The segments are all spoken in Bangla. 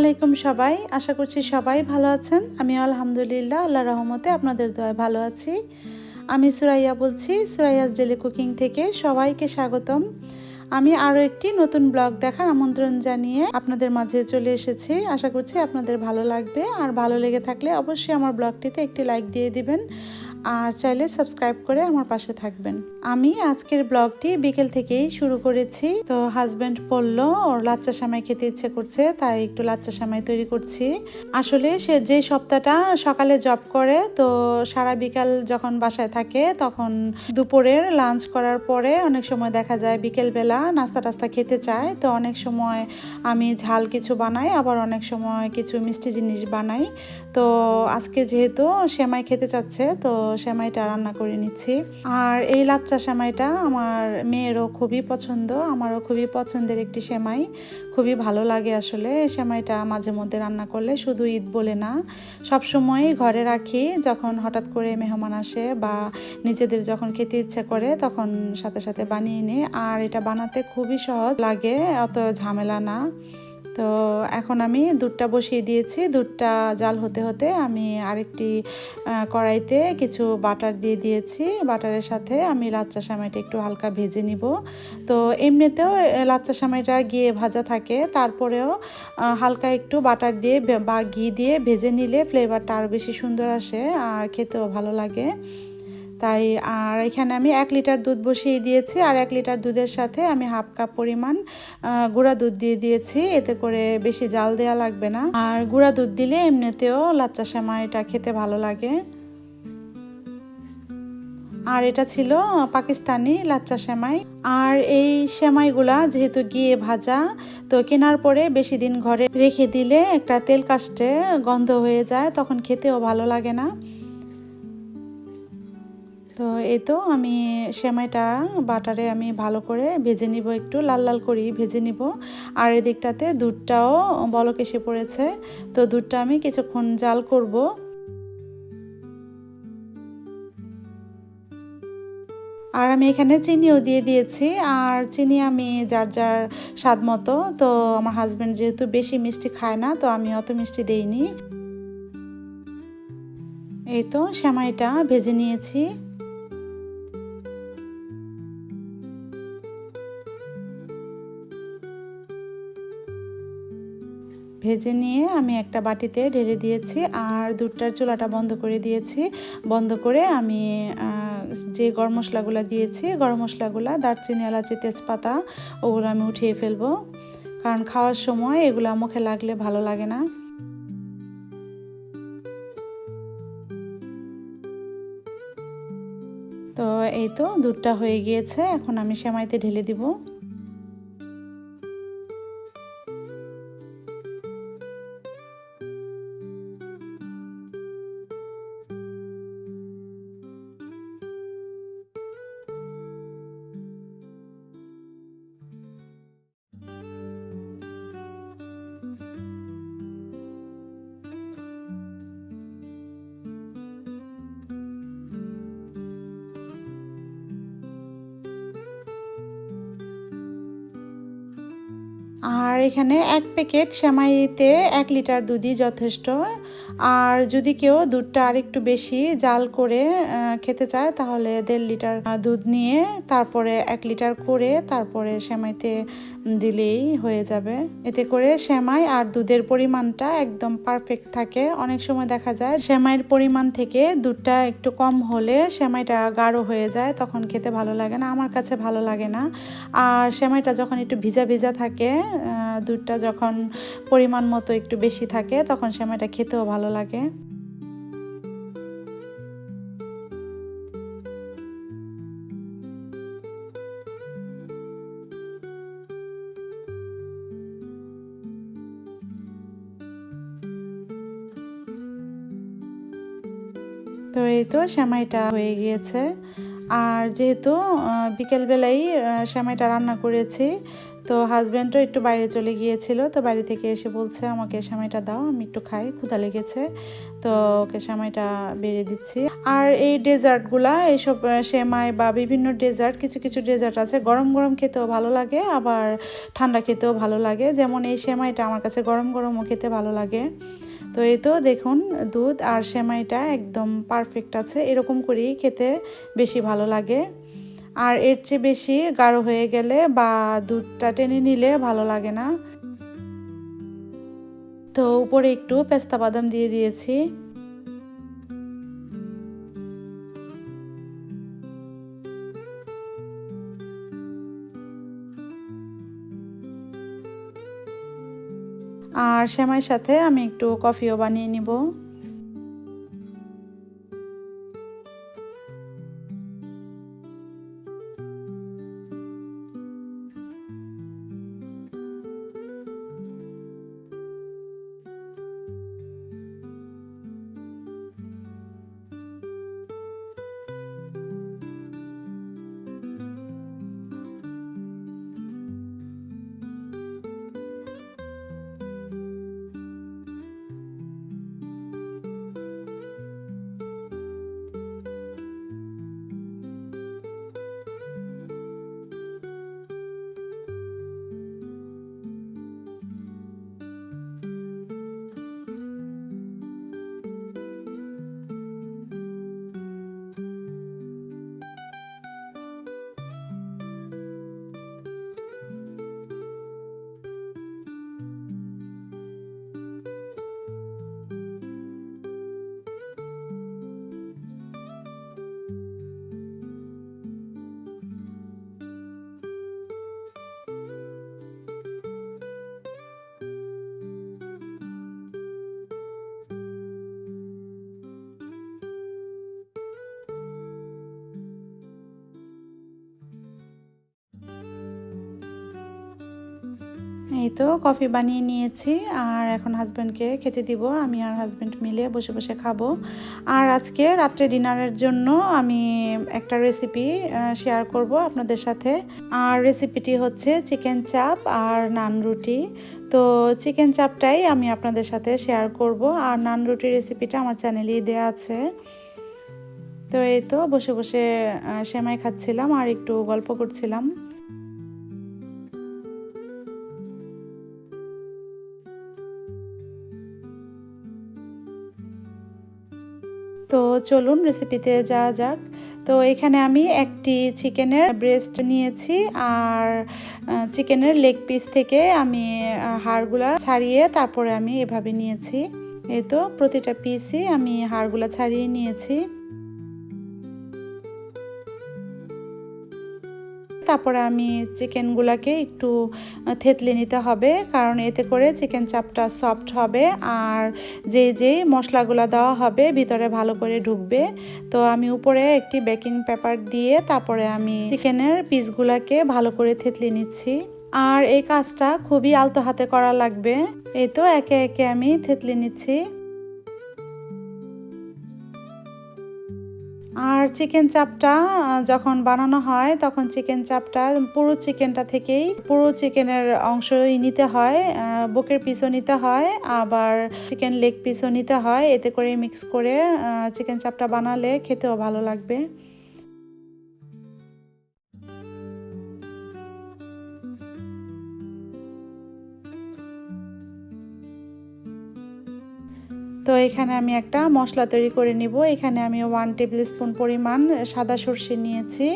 আলাইকুম সবাই, আশা করছি সবাই ভালো আছেন। আমি আলহামদুলিল্লাহ আল্লাহর রহমতে আপনাদের দোয়ায় ভালো আছি। আমি সুরাইয়া বলছি, সুরাইয়াস ডেইলি কুকিং থেকে সবাইকে স্বাগতম। আমি আরও একটি নতুন ব্লগ দেখার আমন্ত্রণ জানিয়ে আপনাদের মাঝে চলে এসেছি। আশা করছি আপনাদের ভালো লাগবে, আর ভালো লেগে থাকলে অবশ্যই আমার ব্লগটিতে একটি লাইক দিয়ে দিবেন, আর চাইলে সাবস্ক্রাইব করে আমার পাশে থাকবেন। আমি আজকের ব্লগটি বিকেল থেকেই শুরু করেছি। তো হাজব্যান্ড বললো ওর লাচ্চা সেমাই খেতে ইচ্ছে করছে, তাই একটু লাচ্চা সেমাই তৈরি করছি। আসলে সে যে সপ্তাহটা সকালে জব করে, তো সারা বিকাল যখন বাসায় থাকে তখন দুপুরের লাঞ্চ করার পরে অনেক সময় দেখা যায় বিকেলবেলা নাস্তা টাস্তা খেতে চায়। তো অনেক সময় আমি ঝাল কিছু বানাই, আবার অনেক সময় কিছু মিষ্টি জিনিস বানাই। তো আজকে যেহেতু সেমাই খেতে চাচ্ছে, তো সেমাইটা রান্না করে নিচ্ছি। আর এই লাচ্চা সেমাইটা আমার মেয়েরও খুবই পছন্দ, আমারও খুবই পছন্দের একটি সেমাই। খুবই ভালো লাগে আসলে সেমাইটা মাঝে মধ্যে রান্না করলে, শুধু ঈদ বলে না, সব সময়ই ঘরে রাখি। যখন হঠাৎ করে মেহমান আসে বা নিজেদের যখন খেতে ইচ্ছে করে তখন সাথে সাথে বানিয়ে নিই। আর এটা বানাতে খুবই সহজ লাগে, অত ঝামেলা না। তো এখন আমি দুধটা বসিয়ে দিয়েছি। দুধটা জাল হতে হতে আমি আরেকটি কড়াইতে কিছু বাটার দিয়ে দিয়েছি। বাটারের সাথে আমি লাচ্চা সেমাইটা একটু হালকা ভেজে নিব। তো এমনিতেও লাচ্চা সেমাইটা ঘিয়ে ভাজা থাকে, তারপরেও হালকা একটু বাটার দিয়ে বা ঘি দিয়ে ভেজে নিলে ফ্লেভারটা আরও বেশি সুন্দর আসে, আর খেতেও ভালো লাগে। তাই আর এখানে আমি 1 লিটার দুধ বসিয়ে দিয়েছি, আর 1 লিটার দুধের সাথে আমি হাফ কাপ পরিমাণ গুঁড়া দুধ দিয়ে দিয়েছি। এতে করে বেশি জাল দেওয়া লাগবে না, আর গুঁড়া দুধ দিলে এমনিতেও লাচ্চা সেমাইটা খেতে ভালো লাগে। আর এটা ছিল পাকিস্তানি লাচ্চা সেমাই। আর এই সেমাইগুলা যেহেতু ঘিয়ে ভাজা, তো কেনার পরে বেশি দিন ঘরে রেখে দিলে একটা তেল কাস্টে গন্ধ হয়ে যায়, তখন খেতেও ভালো লাগে না। তো এই তো আমি সেমাইটা বাটারে আমি ভালো করে ভেজে নিব, একটু লাল লাল করেই ভেজে নিব। আর এদিকটাতে দুধটাও বলক এসে পড়েছে, তো দুধটা আমি কিছুক্ষণ জাল করব। আর আমি এখানে চিনিও দিয়ে দিয়েছি, আর চিনি আমি যার যার স্বাদ মতো। তো আমার হাজব্যান্ড যেহেতু বেশি মিষ্টি খায় না, তো আমি অত মিষ্টি দেইনি। এই তো সেমাইটা ভেজে নিয়েছি। ভেজে নিয়ে আমি একটা বাটিতে ঢেলে দিয়েছি, আর দুধটার চুলাটা বন্ধ করে দিয়েছি। বন্ধ করে আমি যে গরম মশলাগুলো দিয়েছি, গরম মশলাগুলো দারচিনি, এলাচি, তেজপাতা, ওগুলো আমি উঠিয়ে ফেলবো, কারণ খাওয়ার সময় এগুলো মুখে লাগলে ভালো লাগে না। তো এই তো দুধটা হয়ে গিয়েছে, এখন আমি সেমাইতে ঢেলে দিব। আর এখানে 1 প্যাকেট সেমাইতে 1 লিটার দুধই যথেষ্ট। আর যদি কেউ দুধটা আরেকটু বেশি জাল করে খেতে চায়, তাহলে 1.5 লিটার দুধ নিয়ে তারপরে 1 লিটার করে তারপরে সেমাইতে দিলেই হয়ে যাবে। এতে করে সেমাই আর দুধের পরিমাণটা একদম পারফেক্ট থাকে। অনেক সময় দেখা যায় সেমাইয়ের পরিমাণ থেকে দুধটা একটু কম হলে সেমাইটা গাঢ় হয়ে যায়, তখন খেতে ভালো লাগে না, আমার কাছে ভালো লাগে না। আর সেমাইটা যখন একটু ভিজা ভিজা থাকে, দুধটা যখন পরিমাণ মতো একটু বেশি থাকে, তখন সেমাইটা খেতেও ভালো লাগে। তো এই তো সেমাইটা হয়ে গিয়েছে। আর যেহেতু বিকেলবেলাই সেমাইটা রান্না করেছি, তো হাজব্যান্ডও একটু বাইরে চলে গিয়েছিল, তো বাড়ি থেকে এসে বলছে আমাকে সেমাইটা দাও, আমি একটু খাই, ক্ষুধা লেগেছে। তো ওকে সেমাইটা বেড়ে দিচ্ছি। আর এই ডেজার্টগুলা, এইসব সেমাই বা বিভিন্ন ডেজার্ট, কিছু কিছু ডেজার্ট আছে গরম গরম খেতেও ভালো লাগে, আবার ঠান্ডা খেতেও ভালো লাগে। যেমন এই সেমাইটা আমার কাছে গরম গরমও খেতে ভালো লাগে। তো এই তো দেখুন, দুধ আর সেমাইটা একদম পারফেক্ট আছে, এরকম করেই খেতে বেশি ভালো লাগে। আর এর চেয়ে বেশি গাঢ় হয়ে গেলে বা দুধটা টেনে নিলে ভালো লাগে না। তো উপরে একটু পেস্তা বাদাম দিয়ে দিয়েছি। আর সেমাইয়ের সাথে আমি একটু কফিও বানিয়ে নিব। এই তো কফি বানিয়ে নিয়েছি, আর এখন হাজব্যান্ডকে খেতে দিব। আমি আর হাজব্যান্ড মিলে বসে বসে খাবো। আর আজকে রাত্রে ডিনারের জন্য আমি একটা রেসিপি শেয়ার করব আপনাদের সাথে। আর রেসিপিটি হচ্ছে চিকেন চাপ আর নান রুটি। তো চিকেন চাপটাই আমি আপনাদের সাথে শেয়ার করব, আর নান রুটির রেসিপিটা আমার চ্যানেলেই দেওয়া আছে। তো এই তো বসে বসে সেমাই খাচ্ছিলাম আর একটু গল্প করছিলাম। তো চলুন রেসিপিতে যাওয়া যাক। তো এখানে আমি একটি চিকেনের ব্রেস্ট নিয়েছি, আর চিকেনের লেগ পিস থেকে আমি হাড়গুলা ছাড়িয়ে তারপরে আমি এভাবে নিয়েছি। এই তো প্রতিটা পিসই আমি হাড়গুলা ছাড়িয়ে নিয়েছি। তারপরে আমি চিকেনগুলোকে একটু থেতলে নিতে হবে, কারণ এতে করে চিকেন চাপটা সফট হবে, আর যেই মশলাগুলো দেওয়া হবে ভিতরে ভালো করে ঢুকবে। তো আমি উপরে একটি বেকিং পেপার দিয়ে তারপরে আমি চিকেনের পিসগুলোকে ভালো করে থেতলে নিচ্ছি। আর এই কাজটা খুবই আলতো হাতে করা লাগবে। এই তো একে একে আমি থেতলে নিচ্ছি। আর চিকেন চাপটা যখন বানানো হয় তখন চিকেন চাপটা পুরো চিকেনটা থেকেই পুরো চিকেনের অংশই নিতে হয়, বুকের পিসও নিতে হয়, আবার চিকেন লেগ পিসও নিতে হয়। এতে করে মিক্স করে চিকেন চাপটা বানালে খেতেও ভালো লাগবে। তো এখানে আমি একটা মশলা তৈরি করে নিব। এখানে আমি 1 টেবিল স্পুন পরিমাণ সাদা সর্ষে নিয়েছি,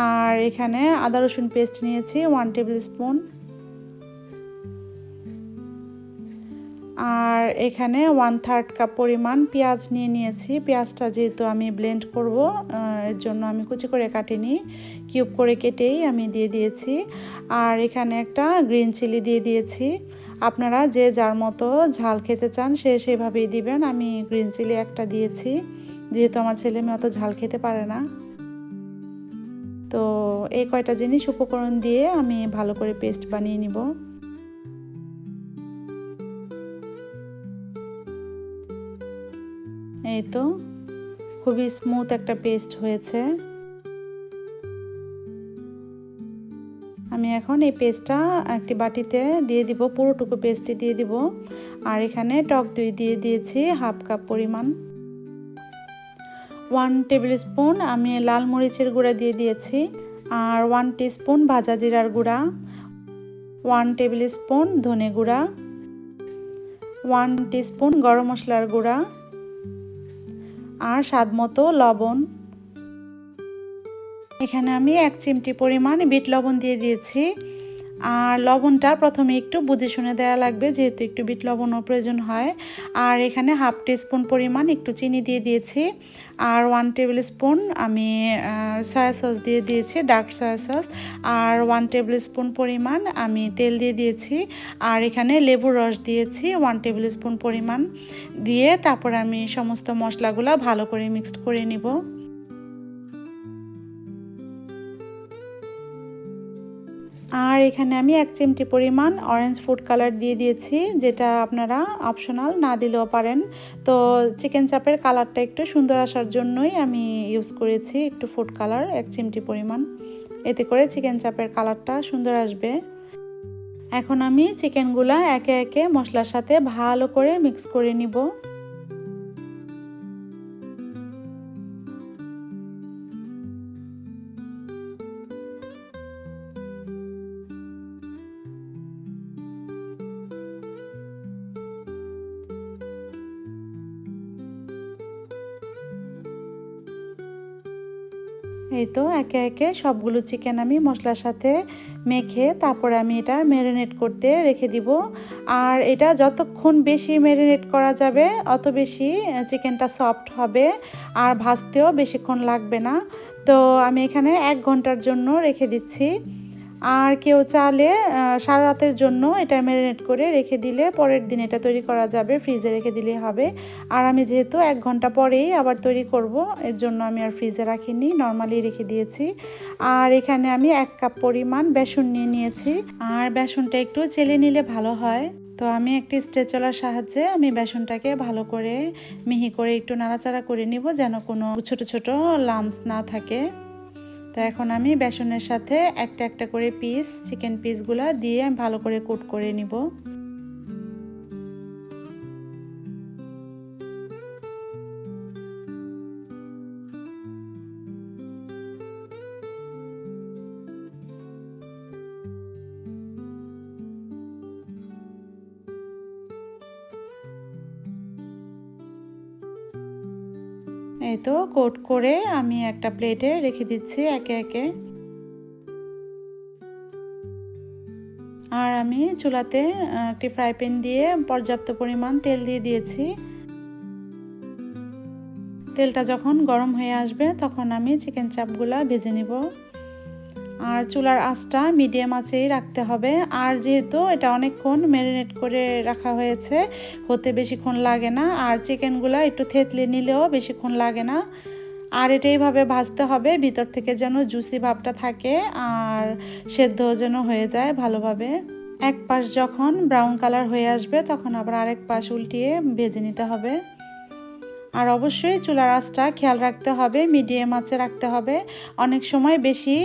আর এখানে আদা রসুন পেস্ট নিয়েছি 1 টেবিল স্পুন, আর এখানে 1/3 কাপ পরিমাণ পেঁয়াজ নিয়েছি। পেঁয়াজটা যেহেতু আমি ব্লেন্ড করব, এর জন্য আমি কুচি করে কাটিনি, কিউব করে কেটেই আমি দিয়ে দিয়েছি। আর এখানে একটা গ্রিন চিলি দিয়ে দিয়েছি। আপনারা যে যার মতো ঝাল খেতে চান সে সেভাবেই দিবেন। আমি গ্রিন চিলি একটা দিয়েছি, যেহেতু আমার ছেলে মেয়ে অত ঝাল খেতে পারে না। তো এই কয়টা জিনিস উপকরণ দিয়ে আমি ভালো করে পেস্ট বানিয়ে নিব। এই তো খুবই স্মুথ একটা পেস্ট হয়েছে। আমি এখন এই পেস্টটা একটি বাটিতে দিয়ে দিব, পুরোটুকু পেস্টটি দিয়ে দিব। আর এখানে টক দই দিয়ে দিয়েছি হাফ কাপ পরিমাণ। 1 টেবিল স্পুন আমি লাল মরিচের গুঁড়া দিয়ে দিয়েছি। আর 1 টিস্পুন ভাজা জিরার গুঁড়া, 1 টেবিল স্পুন ধনে গুঁড়া, 1 টিস্পুন গরম মশলার গুঁড়া আর স্বাদ মতো লবণ। এখানে আমি 1 চিমটি পরিমাণ বিট লবণ দিয়ে দিয়েছি। আর লবণটা প্রথমে একটু বুঝে শুনে দেওয়া লাগবে, যেহেতু একটু বিট লবণও প্রয়োজন হয়। আর এখানে হাফ টিস্পুন পরিমাণ একটু চিনি দিয়ে দিয়েছি। আর 1 টেবিল স্পুন আমি সয়া সস দিয়ে দিয়েছি, ডার্ক সয়া সস। আর 1 টেবিল স্পুন পরিমাণ আমি তেল দিয়ে দিয়েছি। আর এখানে লেবুর রস দিয়েছি 1 টেবিল স্পুন পরিমাণ দিয়ে তারপর আমি সমস্ত মশলাগুলো ভালো করে মিক্সড করে নিব। আর এখানে আমি 1 চিমটি পরিমাণ অরেঞ্জ ফুড কালার দিয়ে দিয়েছি, যেটা আপনারা অপশনাল, না দিলেও পারেন। তো চিকেন চাপের কালারটা একটু সুন্দর আসার জন্যই আমি ইউজ করেছি একটু ফুড কালার 1 চিমটি পরিমাণ। এতে করে চিকেন চাপের কালারটা সুন্দর আসবে। এখন আমি চিকেনগুলা একে একে মশলার সাথে ভালো করে মিক্স করে নিব। এই তো একে একে সবগুলো চিকেন আমি মশলার সাথে মেখে তারপরে আমি এটা ম্যারিনেট করতে রেখে দিব। আর এটা যতক্ষণ বেশি ম্যারিনেট করা যাবে অত বেশি চিকেনটা সফট হবে আর ভাজতেও বেশিক্ষণ লাগবে না। তো আমি এখানে 1 ঘন্টার জন্য রেখে দিচ্ছি। আর কেউ চাইলে সারা রাতের জন্য এটা ম্যারিনেট করে রেখে দিলে পরের দিন এটা তৈরি করা যাবে, ফ্রিজে রেখে দিলেই হবে। আর আমি যেহেতু 1 ঘন্টা পরেই আবার তৈরি করব, এর জন্য আমি আর ফ্রিজে রাখিনি, নর্মালি রেখে দিয়েছি। আর এখানে আমি 1 কাপ পরিমাণ বেসন নিয়ে নিয়েছি। আর বেসনটা একটু চেলে নিলে ভালো হয়। তো আমি একটি স্ট্রেচলার সাহায্যে আমি বেসনটাকে ভালো করে মিহি করে একটু নাড়াচাড়া করে নিব, যেন কোনো ছোট ছোট লাম্পস না থাকে। তো এখন আমি বেসনের সাথে একটা একটা করে চিকেন পিসগুলো দিয়ে ভালো করে কোট করে নিব। এই তো কোট করে আমি একটা প্লেটে রেখে দিচ্ছি একে একে। আর আমি চুলাতে একটি ফ্রাই প্যান দিয়ে পর্যাপ্ত পরিমাণ তেল দিয়ে দিয়েছি। তেলটা যখন গরম হয়ে আসবে তখন আমি চিকেন চাপগুলা ভেজে নিব। আর চুলার আঁচটা মিডিয়াম আঁচেই রাখতে হবে। আর যেহেতু এটা অনেকক্ষণ ম্যারিনেট করে রাখা হয়েছে, হতে বেশিক্ষণ লাগে না। আর চিকেনগুলা একটু থেতলে নিলেও বেশিক্ষণ লাগে না। আর এটা এইভাবে ভাজতে হবে ভিতর থেকে যেন জুসি ভাবটা থাকে আর সেদ্ধ যেন হয়ে যায় ভালোভাবে। এক পাশ যখন ব্রাউন কালার হয়ে আসবে তখন আবার আরেক পাশ উল্টিয়ে ভেজে নিতে হবে। আর অবশ্যই চুলার আঁচটা খেয়াল রাখতে হবে, মিডিয়াম আঁচে রাখতে হবে। অনেক সময় বেশি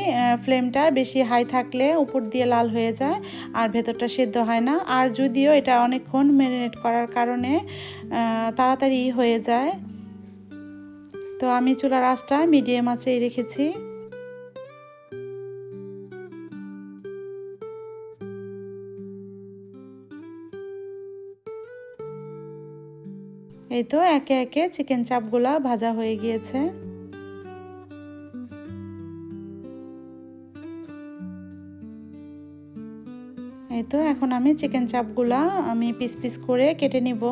ফ্লেমটা বেশি হাই থাকলে উপর দিয়ে লাল হয়ে যায় আর ভেতরটা সেদ্ধ হয় না। আর যদিও এটা অনেকক্ষণ ম্যারিনেট করার কারণে তাড়াতাড়ি হয়ে যায়। তো আমি চুলার আঁচটা মিডিয়াম আঁচেই রেখেছি। এই তো একে একে চিকেন চাপগুলা ভাজা হয়ে গিয়েছে। এই তো এখন আমি চিকেন চাপগুলা আমি পিস পিস করে কেটে নিব।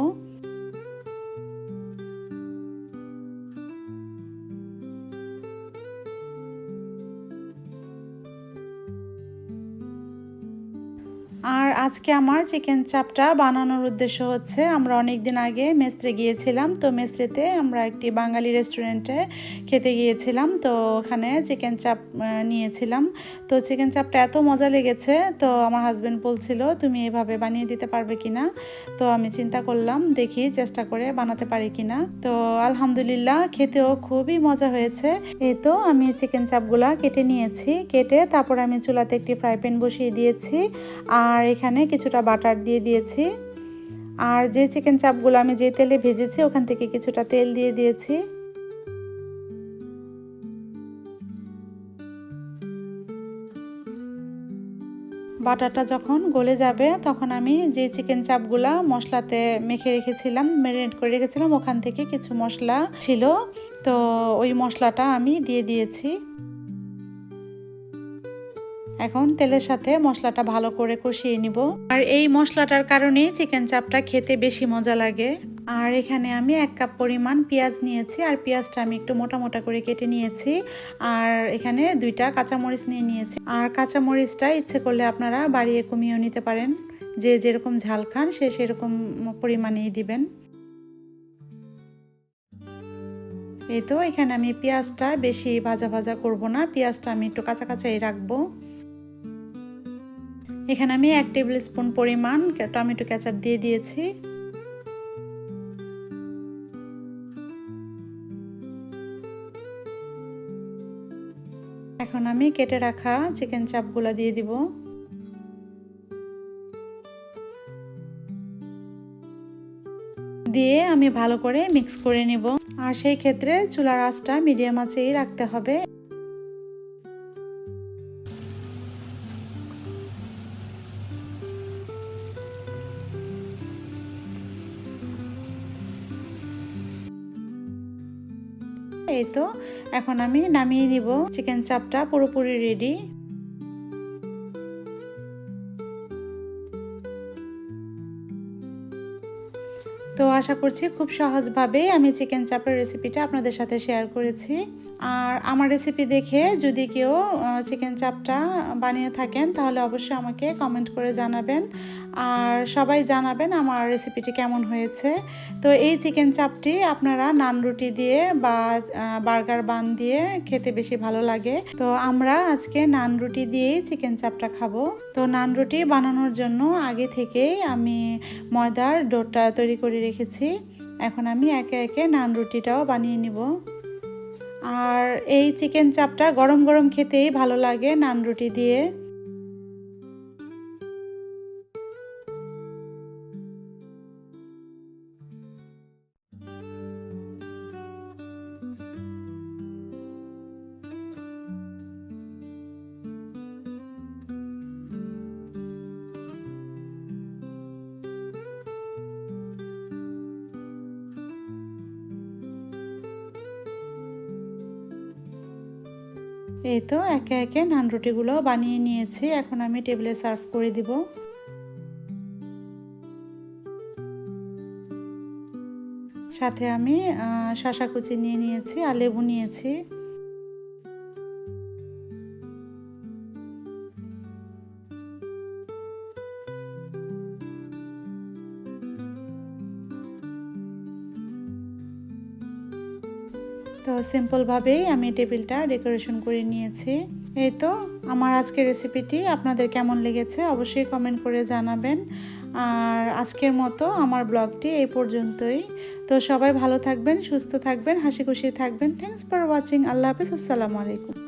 আর আজকে আমার চিকেন চাপটা বানানোর উদ্দেশ্য হচ্ছে, আমরা অনেক দিন আগে মেস্ত্রে গিয়েছিলাম। তো মেস্ত্রেতে আমরা একটি বাঙালি রেস্টুরেন্টে খেতে গিয়েছিলাম। তো ওখানে চিকেন চাপ নিয়েছিলাম। তো চিকেন চাপটা এত মজা লেগেছে, তো আমার হাজব্যান্ড বলছিল তুমি এভাবে বানিয়ে দিতে পারবে কিনা। তো আমি চিন্তা করলাম দেখি চেষ্টা করে বানাতে পারি কিনা। তো আলহামদুলিল্লাহ খেতেও খুবই মজা হয়েছে। এই তো আমি চিকেন চাপগুলা কেটে নিয়েছি। কেটে তারপর আমি চুলাতে একটি ফ্রাই প্যান বসিয়ে দিয়েছি, আর এখানে কিছুটা বাটার দিয়ে দিয়েছি। আর যে চিকেন চাপগুলো আমি যে তেলে ভেজেছি ওখান থেকে কিছুটা তেল দিয়ে দিয়েছি। বাটারটা যখন গলে যাবে তখন আমি যে চিকেন চাপগুলা মশলাতে মেখে রেখেছিলাম, ম্যারিনেট করে রেখেছিলাম, ওখান থেকে কিছু মশলা ছিল, তো ওই মশলাটা আমি দিয়ে দিয়েছি। এখন তেলের সাথে মশলাটা ভালো করে কষিয়ে নিব। আর এই মশলাটার কারণেই চিকেন চাপটা খেতে বেশি মজা লাগে। আর এখানে আমি 1 কাপ পরিমাণ পেঁয়াজ নিয়েছি, আর পেঁয়াজটা আমি একটু মোটা মোটা করে কেটে নিয়েছি। আর এখানে 2টা কাঁচামরিচ নিয়ে নিয়েছি। আর কাঁচামরিচটা ইচ্ছে করলে আপনারা বাড়িয়ে কমিয়েও নিতে পারেন, যে যেরকম ঝাল খান সে সেরকম পরিমাণেই দিবেন। এই তো এখানে আমি পেঁয়াজটা বেশি ভাজা ভাজা করব না, পেঁয়াজটা আমি একটু কাঁচা কাঁচাই রাখবো। এখানে আমি 1 টেবিল স্পুন পরিমাণ টমেটো কেচাপ দিয়ে দিয়েছি। এখন আমি কেটে রাখা চিকেন চাপগুলো দিয়ে দিব। দিয়ে আমি ভালো করে মিক্স করে নিব। আর সেই ক্ষেত্রে চুলার আঁচটা মিডিয়াম আঁচেই রাখতে হবে। এই তো এখন আমি নামিয়ে নিব। চিকেন চাপটা পুরোপুরি রেডি। তো আশা করছি খুব সহজভাবেই আমি চিকেন চাপের রেসিপিটা আপনাদের সাথে শেয়ার করেছি। আর আমার রেসিপি দেখে যদি কেউ চিকেন চাপটা বানিয়ে থাকেন তাহলে অবশ্যই আমাকে কমেন্ট করে জানাবেন। আর সবাই জানাবেন আমার রেসিপিটি কেমন হয়েছে। তো এই চিকেন চাপটি আপনারা নান রুটি দিয়ে বা বার্গার বান দিয়ে খেতে বেশি ভালো লাগে। তো আমরা আজকে নান রুটি দিয়েই চিকেন চাপটা খাবো। তো নান রুটি বানানোর জন্য আগে থেকেই আমি ময়দার ডোটা তৈরি করে রেখেছি। এখন আমি একে একে নান রুটিটাও বানিয়ে নিব। আর এই চিকেন চাপটা গরম গরম খেতেই ভালো লাগে নান রুটি দিয়ে। এই তো একে একে নান রুটিগুলো বানিয়ে নিয়েছি। এখন আমি টেবিলে সার্ভ করে দিব। সাথে আমি শসা কুচি নিয়ে নিয়েছি আর লেবু নিয়েছি। তো সিম্পলভাবেই আমি টেবিলটা ডেকোরেশন করে নিয়েছি। এই তো আমার আজকের রেসিপিটি আপনাদের কেমন লেগেছে অবশ্যই কমেন্ট করে জানাবেন। আর আজকের মতো আমার ব্লগটি এই পর্যন্তই। তো সবাই ভালো থাকবেন, সুস্থ থাকবেন, হাসি খুশি থাকবেন। Thanks for watching. আল্লাহ হাফেজ। আসসালামু আলাইকুম।